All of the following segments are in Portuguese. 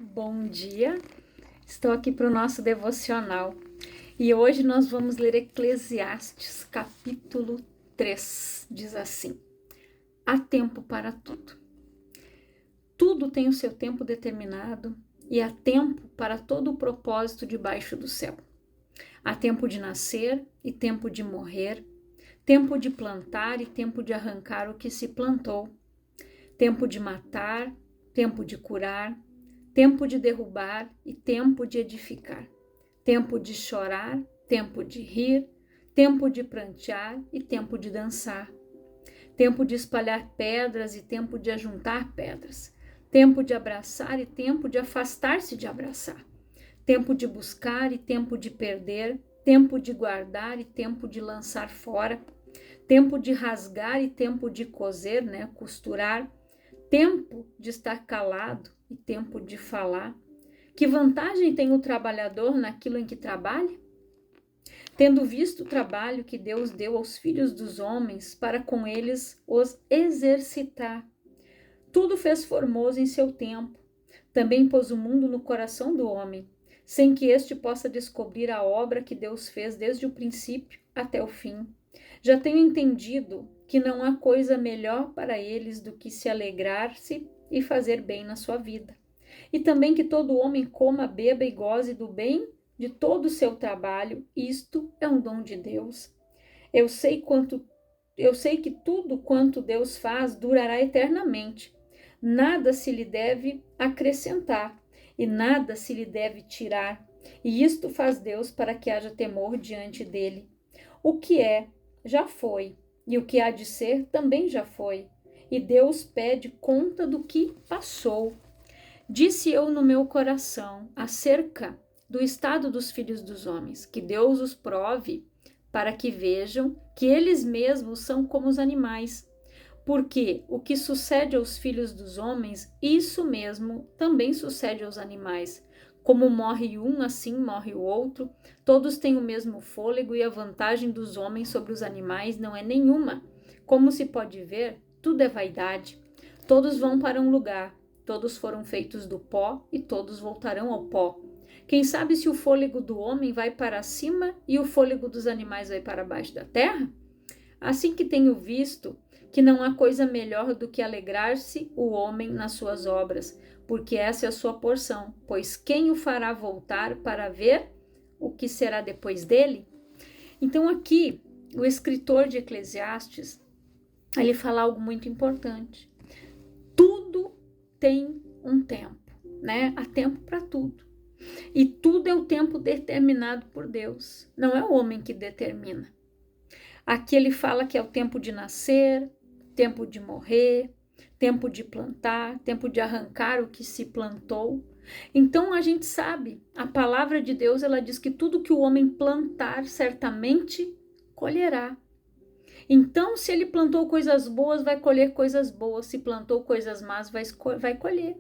Bom dia, estou aqui para o nosso devocional e hoje nós vamos ler Eclesiastes, capítulo 3. Diz assim: há tempo para tudo. Tudo tem o seu tempo determinado e há tempo para todo o propósito debaixo do céu. Há tempo de nascer e tempo de morrer, tempo de plantar e tempo de arrancar o que se plantou, tempo de matar, tempo de curar, tempo de derrubar e tempo de edificar, tempo de chorar, tempo de rir, tempo de prantear e tempo de dançar, tempo de espalhar pedras e tempo de ajuntar pedras, tempo de abraçar e tempo de afastar-se de abraçar, tempo de buscar e tempo de perder, tempo de guardar e tempo de lançar fora, tempo de rasgar e tempo de coser, costurar, tempo de estar calado e tempo de falar. Que vantagem tem o trabalhador naquilo em que trabalha? Tendo visto o trabalho que Deus deu aos filhos dos homens para com eles os exercitar. Tudo fez formoso em seu tempo. Também pôs o mundo no coração do homem, sem que este possa descobrir a obra que Deus fez desde o princípio até o fim. Já tenho entendido que não há coisa melhor para eles do que se alegrar-se e fazer bem na sua vida. E também que todo homem coma, beba e goze do bem de todo o seu trabalho. Isto é um dom de Deus. Eu sei que tudo quanto Deus faz durará eternamente. Nada se lhe deve acrescentar e nada se lhe deve tirar. E isto faz Deus para que haja temor diante dele. O que é, já foi, e o que há de ser também já foi. E Deus pede conta do que passou. Disse eu no meu coração, acerca do estado dos filhos dos homens, que Deus os prove, para que vejam que eles mesmos são como os animais. Porque o que sucede aos filhos dos homens, isso mesmo também sucede aos animais. Como morre um, assim morre o outro. Todos têm o mesmo fôlego e a vantagem dos homens sobre os animais não é nenhuma. Como se pode ver, tudo é vaidade. Todos vão para um lugar, todos foram feitos do pó e todos voltarão ao pó. Quem sabe se o fôlego do homem vai para cima e o fôlego dos animais vai para baixo da terra? Assim que tenho visto que não há coisa melhor do que alegrar-se o homem nas suas obras, porque essa é a sua porção, pois quem o fará voltar para ver o que será depois dele? Então aqui, o escritor de Eclesiastes, ele fala algo muito importante. Tudo tem um tempo, Há tempo para tudo. E tudo é o tempo determinado por Deus, não é o homem que determina. Aqui ele fala que é o tempo de nascer, tempo de morrer, tempo de plantar, tempo de arrancar o que se plantou. Então a gente sabe, a palavra de Deus, ela diz que tudo que o homem plantar, certamente colherá. Então, se ele plantou coisas boas, vai colher coisas boas. Se plantou coisas más, vai colher.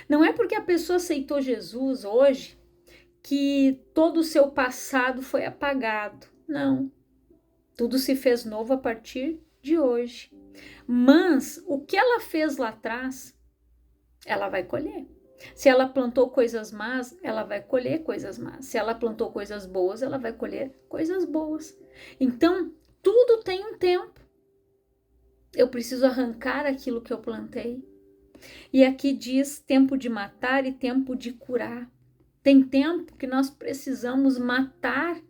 Não é porque a pessoa aceitou Jesus hoje que todo o seu passado foi apagado. Não. Tudo se fez novo a partir de hoje. Mas o que ela fez lá atrás, ela vai colher. Se ela plantou coisas más, ela vai colher coisas más. Se ela plantou coisas boas, ela vai colher coisas boas. Então, tudo tem um tempo. Eu preciso arrancar aquilo que eu plantei. E aqui diz tempo de matar e tempo de curar. Tem tempo que nós precisamos matar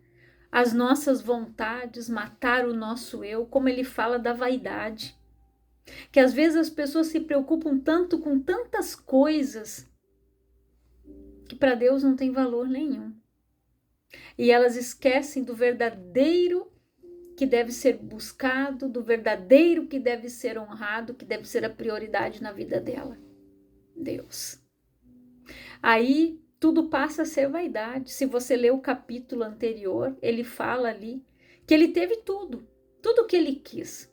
as nossas vontades, matar o nosso eu, como ele fala da vaidade. Que às vezes as pessoas se preocupam tanto com tantas coisas que para Deus não tem valor nenhum. E elas esquecem do verdadeiro que deve ser buscado, do verdadeiro que deve ser honrado, que deve ser a prioridade na vida dela. Deus. Aí tudo passa a ser vaidade. Se você ler o capítulo anterior, ele fala ali que ele teve tudo que ele quis.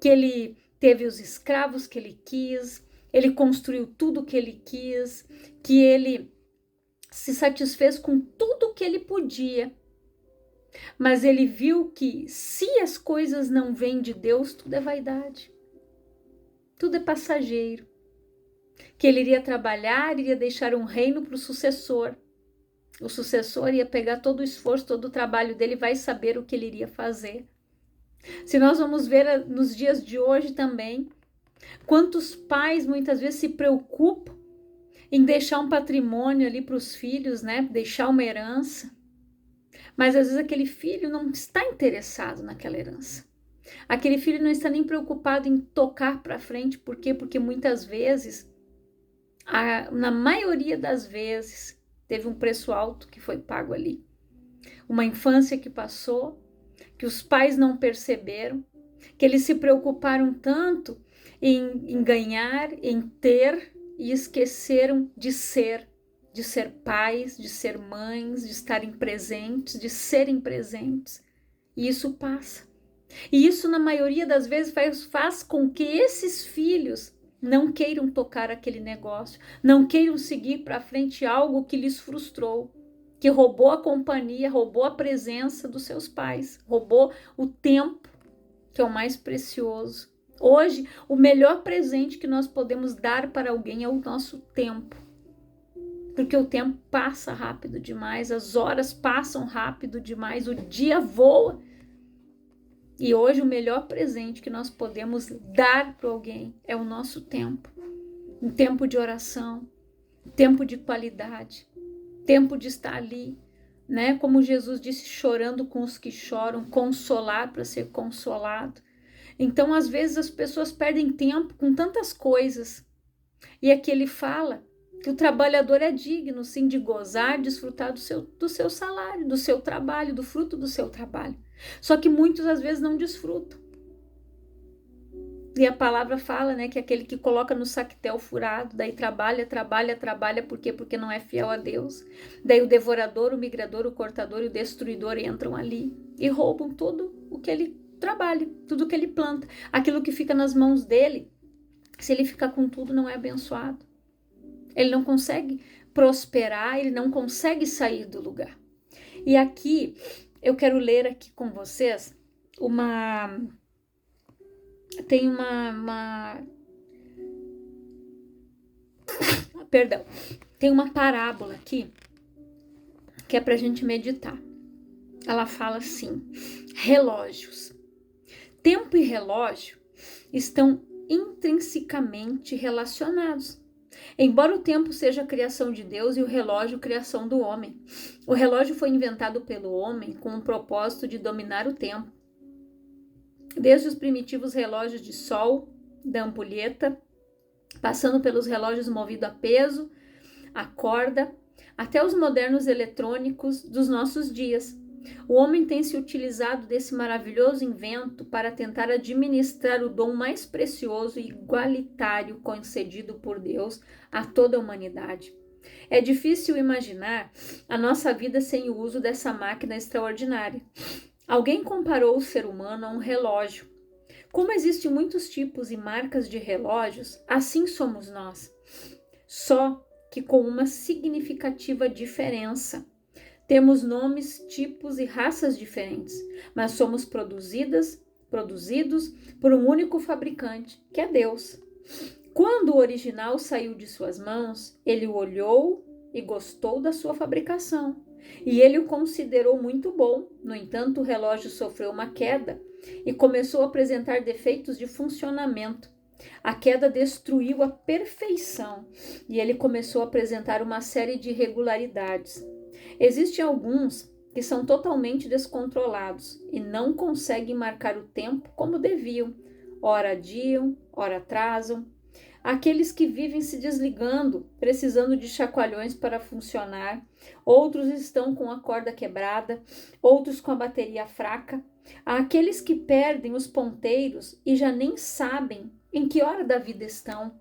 Que ele teve os escravos que ele quis, ele construiu tudo que ele quis, que ele se satisfez com tudo que ele podia. Mas ele viu que se as coisas não vêm de Deus, tudo é vaidade. Tudo é passageiro. que ele iria trabalhar, iria deixar um reino para o sucessor. O sucessor ia pegar todo o esforço, todo o trabalho dele e vai saber o que ele iria fazer. Se nós vamos ver nos dias de hoje também, quantos pais muitas vezes se preocupam em deixar um patrimônio ali para os filhos, né? Deixar uma herança. Mas às vezes aquele filho não está interessado naquela herança. Aquele filho não está nem preocupado em tocar para frente. Por quê? Porque muitas vezes, na maioria das vezes, teve um preço alto que foi pago ali. Uma infância que passou, que os pais não perceberam, que eles se preocuparam tanto em ganhar, em ter, e esqueceram de ser pais, de ser mães, de estarem presentes, de serem presentes. E isso passa. E isso, na maioria das vezes, faz com que esses filhos não queiram tocar aquele negócio, não queiram seguir para frente algo que lhes frustrou, que roubou a companhia, roubou a presença dos seus pais, roubou o tempo, que é o mais precioso. Hoje, o melhor presente que nós podemos dar para alguém é o nosso tempo. Porque o tempo passa rápido demais, as horas passam rápido demais, o dia voa. E hoje o melhor presente que nós podemos dar para alguém é o nosso tempo. Um tempo de oração, tempo de qualidade, tempo de estar ali, né? Como Jesus disse, chorando com os que choram, consolar para ser consolado. Então, às vezes, as pessoas perdem tempo com tantas coisas. E aqui ele fala que o trabalhador é digno, sim, de gozar, desfrutar do seu salário, do seu trabalho, do fruto do seu trabalho. Só que muitos, às vezes, não desfrutam. E a palavra fala, né, que aquele que coloca no saquetel furado, daí trabalha, por quê? Porque não é fiel a Deus. Daí o devorador, o migrador, o cortador e o destruidor entram ali e roubam tudo o que ele trabalha, tudo que ele planta. Aquilo que fica nas mãos dele, se ele ficar com tudo, não é abençoado. Ele não consegue prosperar, ele não consegue sair do lugar. E aqui, eu quero ler aqui com vocês tem uma parábola aqui que é para a gente meditar. Ela fala assim: relógios. Tempo e relógio estão intrinsecamente relacionados. Embora o tempo seja a criação de Deus e o relógio criação do homem. O relógio foi inventado pelo homem com o propósito de dominar o tempo. Desde os primitivos relógios de sol, da ampulheta, passando pelos relógios movidos a peso, a corda, até os modernos eletrônicos dos nossos dias. O homem tem se utilizado desse maravilhoso invento para tentar administrar o dom mais precioso e igualitário concedido por Deus a toda a humanidade. É difícil imaginar a nossa vida sem o uso dessa máquina extraordinária. Alguém comparou o ser humano a um relógio. Como existem muitos tipos e marcas de relógios, assim somos nós. Só que com uma significativa diferença. Temos nomes, tipos e raças diferentes, mas somos produzidos por um único fabricante, que é Deus. Quando o original saiu de suas mãos, ele o olhou e gostou da sua fabricação. E ele o considerou muito bom. No entanto, o relógio sofreu uma queda e começou a apresentar defeitos de funcionamento. A queda destruiu a perfeição e ele começou a apresentar uma série de irregularidades. Existem alguns que são totalmente descontrolados e não conseguem marcar o tempo como deviam. Ora adiam, ora atrasam. Aqueles que vivem se desligando, precisando de chacoalhões para funcionar. Outros estão com a corda quebrada, outros com a bateria fraca. Há aqueles que perdem os ponteiros e já nem sabem em que hora da vida estão.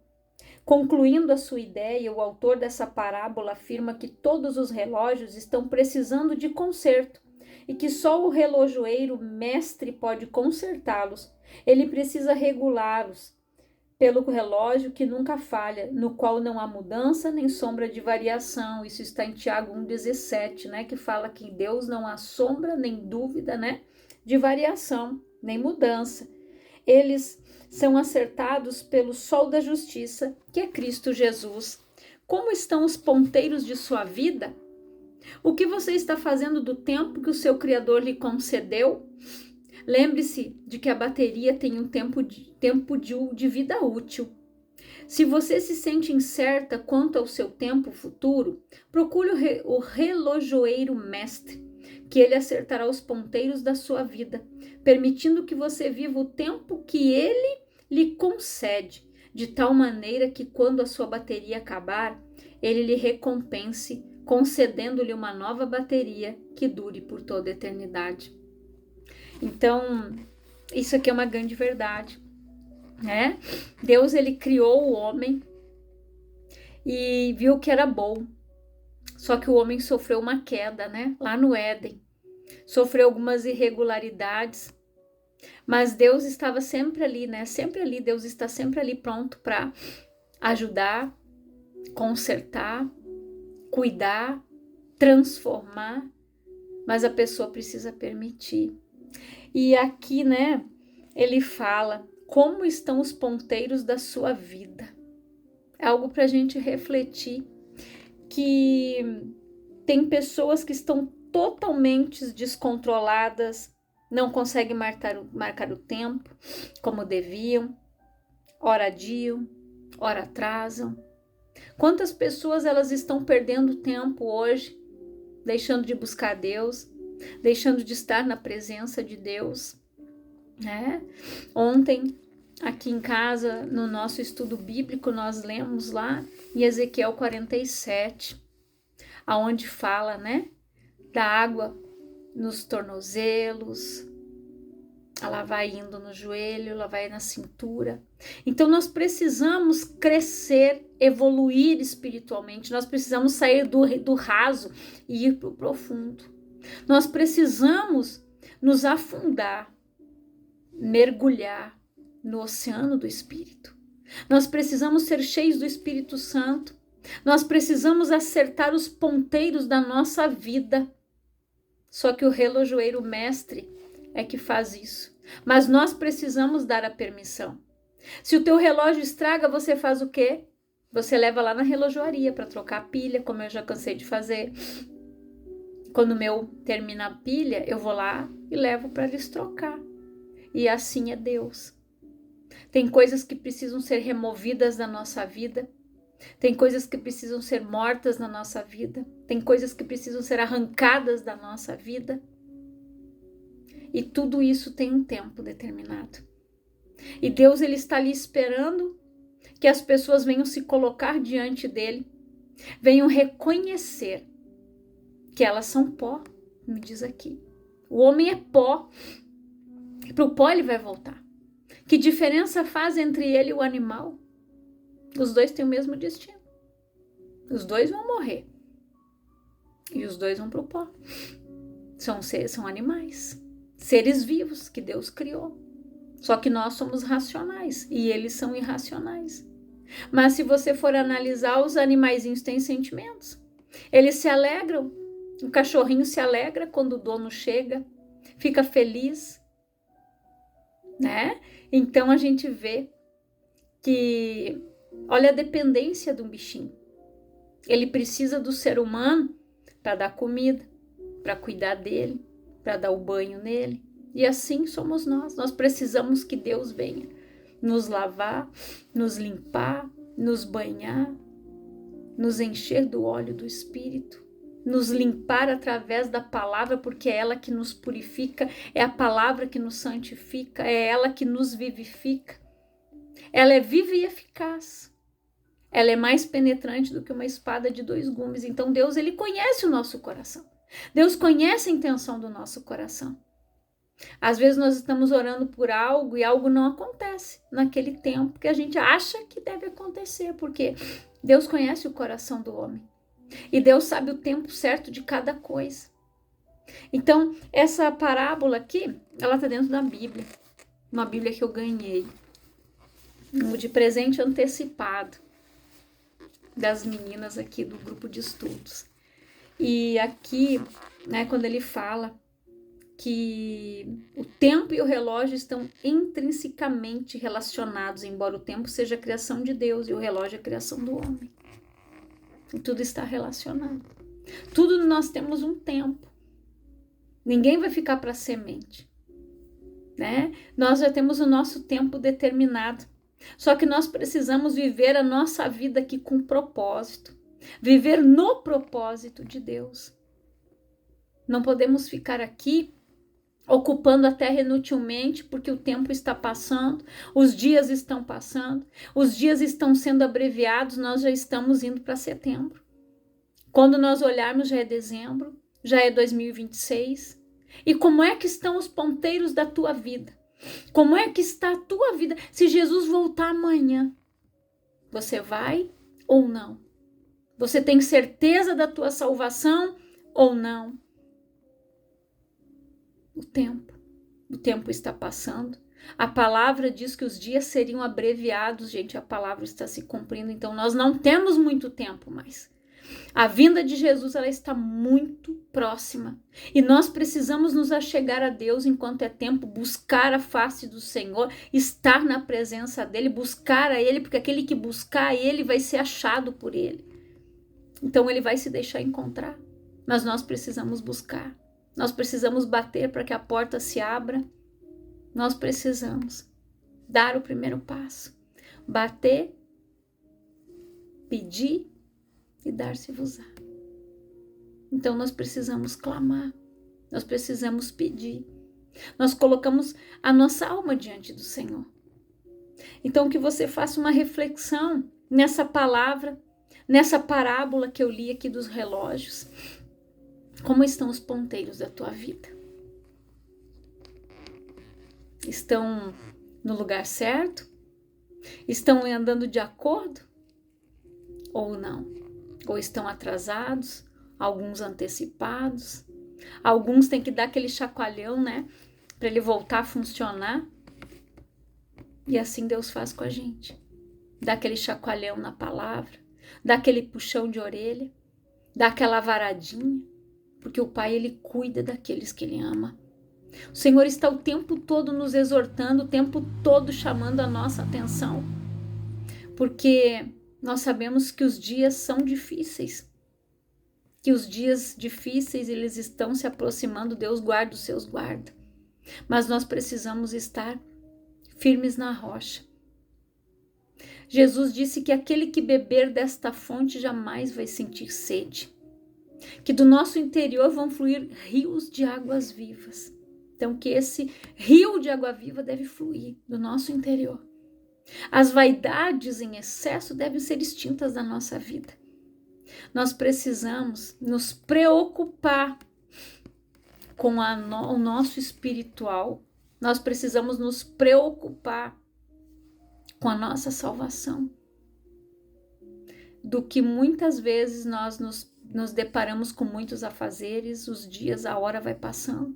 Concluindo a sua ideia, o autor dessa parábola afirma que todos os relógios estão precisando de conserto e que só o relojoeiro mestre pode consertá-los. Ele precisa regulá-los pelo relógio que nunca falha, no qual não há mudança nem sombra de variação. Isso está em Tiago 1,17, né, que fala que em Deus não há sombra nem dúvida, né, de variação, nem mudança. eles são acertados pelo sol da justiça, que é Cristo Jesus. Como estão os ponteiros de sua vida? O que você está fazendo do tempo que o seu Criador lhe concedeu? Lembre-se de que a bateria tem um tempo de vida útil. Se você se sente incerta quanto ao seu tempo futuro, procure o relojoeiro mestre, que ele acertará os ponteiros da sua vida, permitindo que você viva o tempo que ele lhe concede, de tal maneira que quando a sua bateria acabar, ele lhe recompense, concedendo-lhe uma nova bateria que dure por toda a eternidade. Então, isso aqui é uma grande verdade, né? Deus, ele criou o homem e viu que era bom. Só que o homem sofreu uma queda, né? Lá no Éden. Sofreu algumas irregularidades, mas Deus estava sempre ali, né? Sempre ali, Deus está sempre ali pronto para ajudar, consertar, cuidar, transformar, mas a pessoa precisa permitir. E aqui, né, ele fala como estão os ponteiros da sua vida. É algo para a gente refletir, que tem pessoas que estão totalmente descontroladas, não conseguem marcar o tempo como deviam, ora adiam, ora atrasam. Quantas pessoas elas estão perdendo tempo hoje, deixando de buscar Deus, deixando de estar na presença de Deus, né? Ontem, aqui em casa, no nosso estudo bíblico, nós lemos lá em Ezequiel 47, aonde fala, né, da água nos tornozelos, ela vai indo no joelho, ela vai na cintura. Então nós precisamos crescer, evoluir espiritualmente, nós precisamos sair do raso e ir para o profundo. Nós precisamos nos afundar, mergulhar no oceano do Espírito. Nós precisamos ser cheios do Espírito Santo. Nós precisamos acertar os ponteiros da nossa vida. Só que o relojoeiro mestre é que faz isso. Mas nós precisamos dar a permissão. Se o teu relógio estraga, você faz o quê? Você leva lá na relojoaria para trocar a pilha, como eu já cansei de fazer. Quando o meu termina a pilha, eu vou lá e levo para eles trocar. E assim é Deus. Tem coisas que precisam ser removidas da nossa vida. Tem coisas que precisam ser mortas na nossa vida. Tem coisas que precisam ser arrancadas da nossa vida. E tudo isso tem um tempo determinado. E Deus, ele está ali esperando que as pessoas venham se colocar diante dele, venham reconhecer que elas são pó, me diz aqui. O homem é pó, e para o pó ele vai voltar. Que diferença faz entre ele e o animal? Os dois têm o mesmo destino. Os dois vão morrer. E os dois vão para o pó. São animais, seres vivos que Deus criou. Só que nós somos racionais e eles são irracionais. Mas se você for analisar, os animaizinhos têm sentimentos. Eles se alegram. O cachorrinho se alegra quando o dono chega, fica feliz, né? Então a gente vê que, olha a dependência do bichinho. Ele precisa do ser humano para dar comida, para cuidar dele, para dar o banho nele. E assim somos nós. Nós precisamos que Deus venha nos lavar, nos limpar, nos banhar, nos encher do óleo do Espírito, nos limpar através da palavra, porque é ela que nos purifica, é a palavra que nos santifica, é ela que nos vivifica. Ela é viva e eficaz. Ela é mais penetrante do que uma espada de 2 gumes. Então Deus, ele conhece o nosso coração. Deus conhece a intenção do nosso coração. Às vezes nós estamos orando por algo e algo não acontece naquele tempo que a gente acha que deve acontecer, porque Deus conhece o coração do homem. E Deus sabe o tempo certo de cada coisa. Então, essa parábola aqui, ela está dentro da Bíblia. Uma Bíblia que eu ganhei. De presente antecipado. Das meninas aqui do grupo de estudos. E aqui, né, quando ele fala que o tempo e o relógio estão intrinsecamente relacionados, embora o tempo seja a criação de Deus e o relógio é a criação do homem. E tudo está relacionado. Tudo nós temos um tempo. Ninguém vai ficar para semente, né? Nós já temos o nosso tempo determinado. Só que nós precisamos viver a nossa vida aqui com propósito. Viver no propósito de Deus. Não podemos ficar aqui ocupando a terra inutilmente, porque o tempo está passando, os dias estão passando, os dias estão sendo abreviados, nós já estamos indo para setembro. Quando nós olharmos, já é dezembro, já é 2026. E como é que estão os ponteiros da tua vida? Como é que está a tua vida? Se Jesus voltar amanhã, você vai ou não? Você tem certeza da tua salvação ou não? O tempo está passando. A palavra diz que os dias seriam abreviados, gente, a palavra está se cumprindo, então nós não temos muito tempo mais. A vinda de Jesus, ela está muito próxima e nós precisamos nos achegar a Deus enquanto é tempo, buscar a face do Senhor, estar na presença dele, buscar a ele, porque aquele que buscar a ele vai ser achado por ele. Então ele vai se deixar encontrar, mas nós precisamos buscar. Nós precisamos bater para que a porta se abra. Nós precisamos dar o primeiro passo. Bater, pedir e dar-se-vos-á. Então nós precisamos clamar. Nós precisamos pedir. Nós colocamos a nossa alma diante do Senhor. Então que você faça uma reflexão nessa palavra, nessa parábola que eu li aqui dos relógios. Como estão os ponteiros da tua vida? Estão no lugar certo? Estão andando de acordo? Ou não? Ou estão atrasados? Alguns antecipados? Alguns têm que dar aquele chacoalhão, né? Para ele voltar a funcionar. E assim Deus faz com a gente. Dá aquele chacoalhão na palavra. Dá aquele puxão de orelha. Dá aquela varadinha. Porque o Pai, ele cuida daqueles que ele ama. O Senhor está o tempo todo nos exortando, o tempo todo chamando a nossa atenção. Porque nós sabemos que os dias são difíceis. Que os dias difíceis, eles estão se aproximando. Deus guarda os seus guarda. Mas nós precisamos estar firmes na rocha. Jesus disse que aquele que beber desta fonte jamais vai sentir sede. Que do nosso interior vão fluir rios de águas vivas. Então que esse rio de água viva deve fluir do nosso interior. As vaidades em excesso devem ser extintas da nossa vida. Nós precisamos nos preocupar com o nosso espiritual. Nós precisamos nos preocupar com a nossa salvação. Do que muitas vezes nós nos deparamos com muitos afazeres, os dias, a hora vai passando.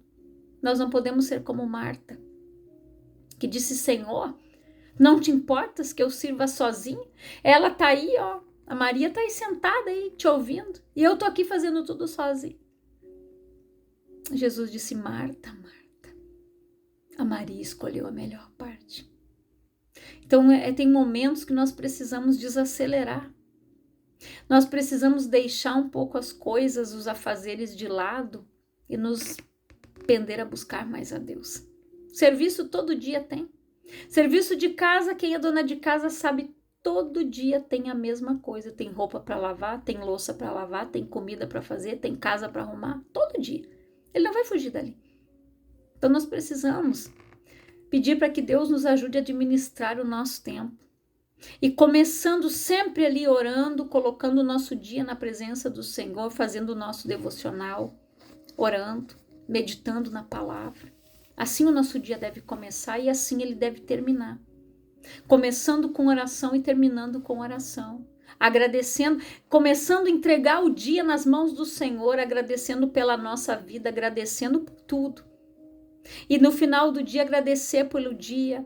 Nós não podemos ser como Marta, que disse: Senhor, não te importas que eu sirva sozinha? Ela tá aí, ó, a Maria tá aí sentada aí, te ouvindo, e eu tô aqui fazendo tudo sozinha. Jesus disse: Marta, Marta, a Maria escolheu a melhor parte. Então, tem momentos que nós precisamos desacelerar. Nós precisamos deixar um pouco as coisas, os afazeres de lado e nos pender a buscar mais a Deus. Serviço todo dia tem. Serviço de casa, quem é dona de casa sabe, todo dia tem a mesma coisa. Tem roupa para lavar, tem louça para lavar, tem comida para fazer, tem casa para arrumar, todo dia. Ele não vai fugir dali. Então nós precisamos pedir para que Deus nos ajude a administrar o nosso tempo. E começando sempre ali orando, colocando o nosso dia na presença do Senhor, fazendo o nosso devocional, orando, meditando na palavra. Assim o nosso dia deve começar e assim ele deve terminar. Começando com oração e terminando com oração. Agradecendo, começando a entregar o dia nas mãos do Senhor, agradecendo pela nossa vida, agradecendo por tudo. E no final do dia agradecer pelo dia,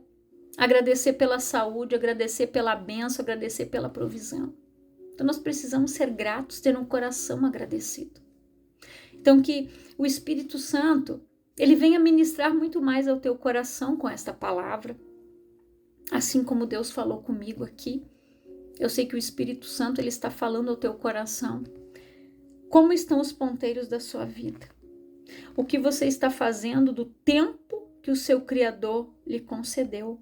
agradecer pela saúde, agradecer pela bênção, agradecer pela provisão. Então nós precisamos ser gratos, ter um coração agradecido. Então que o Espírito Santo Ele venha ministrar muito mais ao teu coração com esta palavra. Assim como Deus falou comigo aqui, eu sei que o Espírito Santo ele está falando ao teu coração. Como estão os ponteiros da sua vida? O que você está fazendo do tempo que o seu Criador lhe concedeu?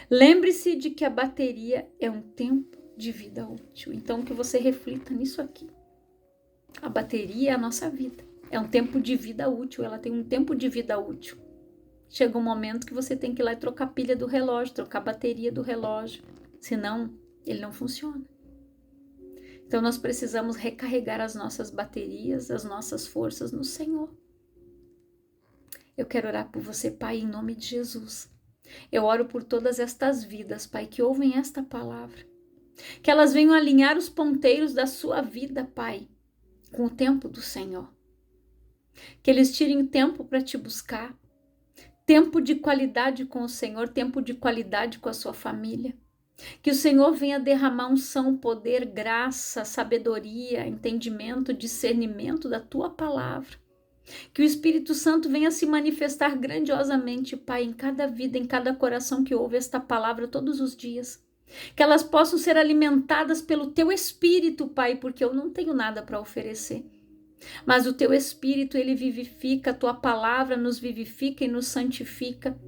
Lembre-se de que a bateria é um tempo de vida útil. Então, que você reflita nisso aqui. A bateria é a nossa vida. É um tempo de vida útil. Ela tem um tempo de vida útil. Chega um momento que você tem que ir lá e trocar a pilha do relógio, trocar a bateria do relógio. Senão, ele não funciona. Então, nós precisamos recarregar as nossas baterias, as nossas forças no Senhor. Eu quero orar por você, Pai, em nome de Jesus. Eu oro por todas estas vidas, Pai, que ouvem esta palavra. Que elas venham alinhar os ponteiros da sua vida, Pai, com o tempo do Senhor. Que eles tirem tempo para te buscar. Tempo de qualidade com o Senhor, tempo de qualidade com a sua família. Que o Senhor venha derramar unção, poder, graça, sabedoria, entendimento, discernimento da tua palavra. Que o Espírito Santo venha se manifestar grandiosamente, Pai, em cada vida, em cada coração que ouve esta palavra todos os dias. Que elas possam ser alimentadas pelo teu Espírito, Pai, porque eu não tenho nada para oferecer. Mas o teu Espírito, ele vivifica, a tua palavra nos vivifica e nos santifica.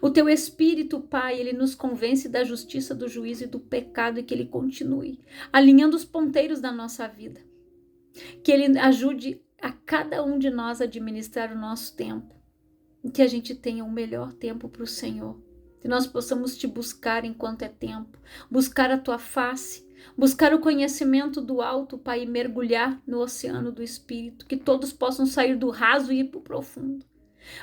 O teu Espírito, Pai, ele nos convence da justiça, do juízo e do pecado e que ele continue alinhando os ponteiros da nossa vida. Que ele ajude a cada um de nós a administrar o nosso tempo. E que a gente tenha o melhor tempo para o Senhor. Que nós possamos te buscar enquanto é tempo. Buscar a tua face. Buscar o conhecimento do alto, Pai, e mergulhar no oceano do Espírito. Que todos possam sair do raso e ir para o profundo.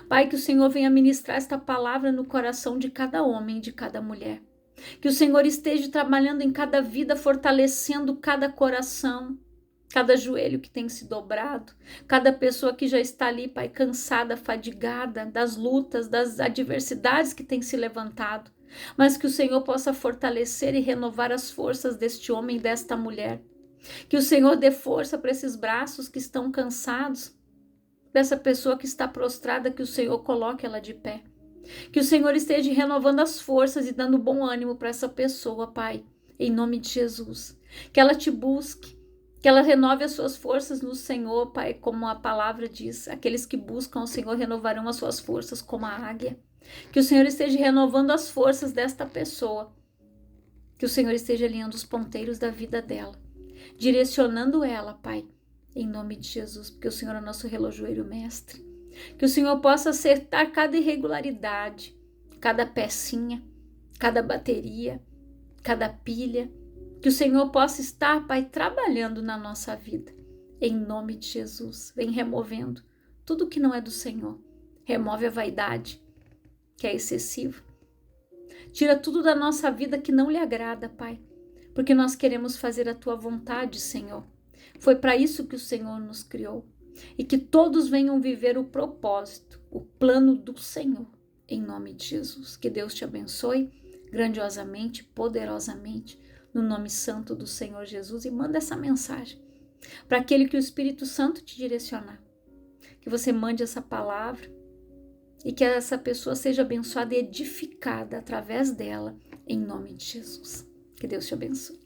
Pai, que o Senhor venha ministrar esta palavra no coração de cada homem e de cada mulher. Que o Senhor esteja trabalhando em cada vida, fortalecendo cada coração, cada joelho que tem se dobrado, cada pessoa que já está ali, Pai, cansada, fadigada das lutas, das adversidades que tem se levantado. Mas que o Senhor possa fortalecer e renovar as forças deste homem e desta mulher. Que o Senhor dê força para esses braços que estão cansados, dessa pessoa que está prostrada, que o Senhor coloque ela de pé. Que o Senhor esteja renovando as forças e dando bom ânimo para essa pessoa, Pai, em nome de Jesus. Que ela te busque, que ela renove as suas forças no Senhor, Pai, como a palavra diz, aqueles que buscam o Senhor renovarão as suas forças como a águia. Que o Senhor esteja renovando as forças desta pessoa. Que o Senhor esteja alinhando os ponteiros da vida dela, direcionando ela, Pai, em nome de Jesus, porque o Senhor é nosso relojoeiro mestre. Que o Senhor possa acertar cada irregularidade, cada pecinha, cada bateria, cada pilha. Que o Senhor possa estar, Pai, trabalhando na nossa vida. Em nome de Jesus, vem removendo tudo que não é do Senhor. Remove a vaidade, que é excessiva. Tira tudo da nossa vida que não lhe agrada, Pai, porque nós queremos fazer a tua vontade, Senhor. Foi para isso que o Senhor nos criou. E que todos venham viver o propósito, o plano do Senhor. Em nome de Jesus. Que Deus te abençoe grandiosamente, poderosamente, no nome santo do Senhor Jesus. E manda essa mensagem para aquele que o Espírito Santo te direcionar. Que você mande essa palavra e que essa pessoa seja abençoada e edificada através dela, em nome de Jesus. Que Deus te abençoe.